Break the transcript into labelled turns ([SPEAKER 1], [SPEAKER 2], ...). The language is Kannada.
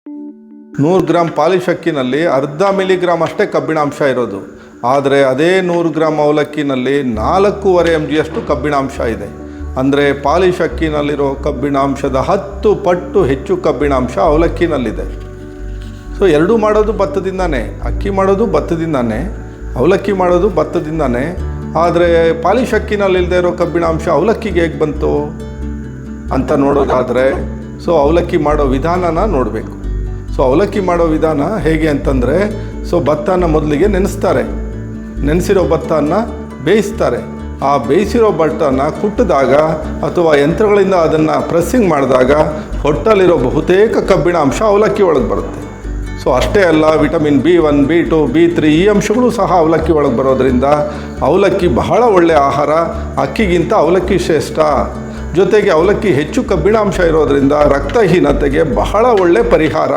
[SPEAKER 1] 100 ಗ್ರಾಮ್ ಪಾಲಿಶ್ ಅಕ್ಕಿನಲ್ಲಿ ಅರ್ಧ ಮಿಲಿಗ್ರಾಮ್ ಅಷ್ಟೇ ಕಬ್ಬಿಣಾಂಶ ಇರೋದು. ಆದರೆ ಅದೇ 100 ಗ್ರಾಮ್ ಅವಲಕ್ಕಿನಲ್ಲಿ 4.5 mg ಅಷ್ಟು ಕಬ್ಬಿಣಾಂಶ ಇದೆ. ಅಂದರೆ ಪಾಲಿಶ್ ಅಕ್ಕಿನಲ್ಲಿರೋ ಕಬ್ಬಿಣಾಂಶದ 10 ಪಟ್ಟು ಹೆಚ್ಚು ಕಬ್ಬಿಣಾಂಶ ಅವಲಕ್ಕಿನಲ್ಲಿದೆ. ಸೊ ಎರಡೂ ಮಾಡೋದು ಭತ್ತದಿಂದಾನೇ, ಅಕ್ಕಿ ಮಾಡೋದು ಭತ್ತದಿಂದಾನೇ, ಅವಲಕ್ಕಿ ಮಾಡೋದು ಭತ್ತದಿಂದಾನೇ. ಆದರೆ ಪಾಲಿಶ್ ಅಕ್ಕಿನಲ್ಲಿಲ್ಲದೆ ಇರೋ ಕಬ್ಬಿಣಾಂಶ ಅವಲಕ್ಕಿಗೆ ಹೇಗೆ ಬಂತು ಅಂತ ನೋಡೋದಾದರೆ ಸೊ ಅವಲಕ್ಕಿ ಮಾಡೋ ವಿಧಾನನ ನೋಡಬೇಕು. ಸೊ ಅವಲಕ್ಕಿ ಮಾಡೋ ವಿಧಾನ ಹೇಗೆ ಅಂತಂದರೆ, ಸೊ ಭತ್ತನ ಮೊದಲಿಗೆ ನೆನೆಸ್ತಾರೆ, ನೆನೆಸಿರೋ ಭತ್ತನ ಬೇಯಿಸ್ತಾರೆ. ಆ ಬೇಯಿಸಿರೋ ಭತ್ತನ ಕುಟ್ಟಿದಾಗ ಅಥವಾ ಯಂತ್ರಗಳಿಂದ ಅದನ್ನು ಪ್ರೆಸ್ಸಿಂಗ್ ಮಾಡಿದಾಗ ಹೊಟ್ಟಲ್ಲಿರೋ ಬಹುತೇಕ ಕಬ್ಬಿಣಾಂಶ ಅವಲಕ್ಕಿ ಒಳಗೆ ಬರುತ್ತೆ. ಸೊ ಅಷ್ಟೇ ಅಲ್ಲ, ವಿಟಮಿನ್ B1, B2, B3 ಈ ಅಂಶಗಳು ಸಹ ಅವಲಕ್ಕಿ ಒಳಗೆ ಬರೋದರಿಂದ ಅವಲಕ್ಕಿ ಬಹಳ ಒಳ್ಳೆಯ ಆಹಾರ. ಅಕ್ಕಿಗಿಂತ ಅವಲಕ್ಕಿ ಶ್ರೇಷ್ಠ. ಜೊತೆಗೆ ಅವಲಕ್ಕಿ ಹೆಚ್ಚು ಕಬ್ಬಿಣಾಂಶ ಇರೋದರಿಂದ ರಕ್ತಹೀನತೆಗೆ ಬಹಳ ಒಳ್ಳೆಯ ಪರಿಹಾರ.